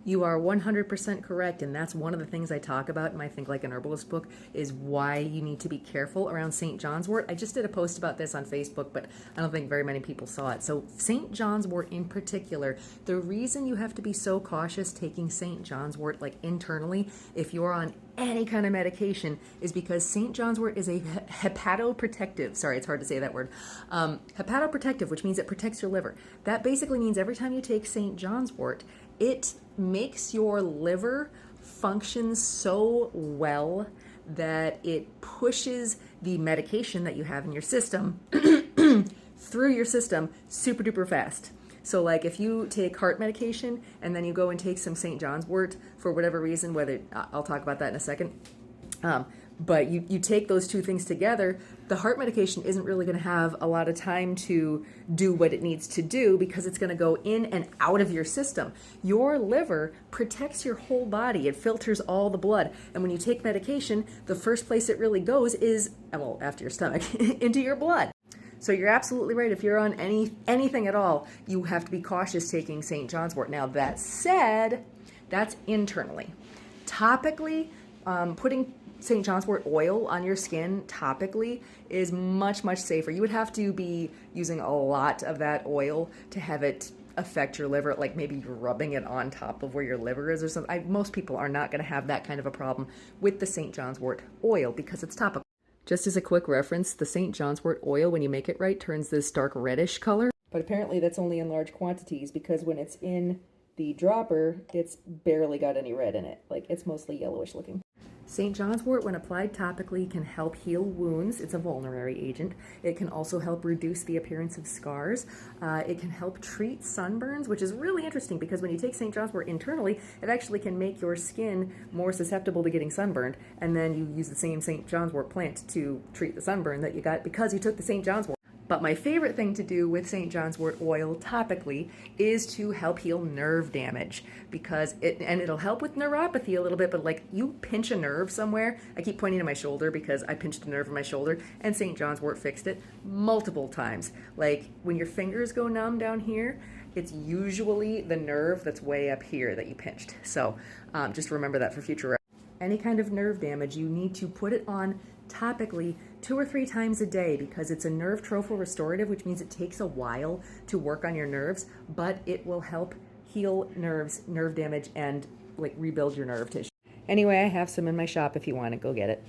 You are 100% correct, and that's one of the things I talk about in my Think Like an Herbalist book, is why you need to be careful around St. John's wort. I just did a post about this on Facebook, but I don't think very many people saw it. So St. John's wort in particular, the reason you have to be so cautious taking St. John's wort like internally if you're on any kind of medication is because St. John's wort is a hepatoprotective, sorry, it's hard to say that word, hepatoprotective, which means it protects your liver. That basically means every time you take St. John's wort, it makes your liver function so well that it pushes the medication that you have in your system through your system super duper fast. So like if you take heart medication and then you go and take some St. John's wort for whatever reason, whether I'll talk about that in a second, but you take those two things together, the heart medication isn't really going to have a lot of time to do what it needs to do because it's going to go in and out of your system. Your liver protects your whole body. It filters all the blood. And when you take medication, the first place it really goes is, well, after your stomach, into your blood. So you're absolutely right. If you're on anything at all, you have to be cautious taking St. John's wort. Now, that said, that's internally. Topically, putting St. John's wort oil on your skin topically is much, much safer. You would have to be using a lot of that oil to have it affect your liver, like maybe you're rubbing it on top of where your liver is or something. Most people are not going to have that kind of a problem with the St. John's wort oil because it's topical. Just as a quick reference, the St. John's wort oil, when you make it right, turns this dark reddish color. But apparently that's only in large quantities because when it's in the dropper, it's barely got any red in it. Like, it's mostly yellowish looking. St. John's wort, when applied topically, can help heal wounds. It's a vulnerary agent. It can also help reduce the appearance of scars. It can help treat sunburns, which is really interesting because when you take St. John's wort internally, it actually can make your skin more susceptible to getting sunburned. And then you use the same St. John's wort plant to treat the sunburn that you got because you took the St. John's wort. But my favorite thing to do with St. John's wort oil topically is to help heal nerve damage because it'll help with neuropathy a little bit, but like you pinch a nerve somewhere. I keep pointing to my shoulder because I pinched a nerve in my shoulder and St. John's wort fixed it multiple times. Like when your fingers go numb down here, it's usually the nerve that's way up here that you pinched. So just remember that for future reference. Any kind of nerve damage, you need to put it on topically 2 or 3 times a day because it's a nerve trophal restorative, which means it takes a while to work on your nerves, but it will help heal nerves, nerve damage, and like rebuild your nerve tissue. Anyway, I have some in my shop if you want to go get it.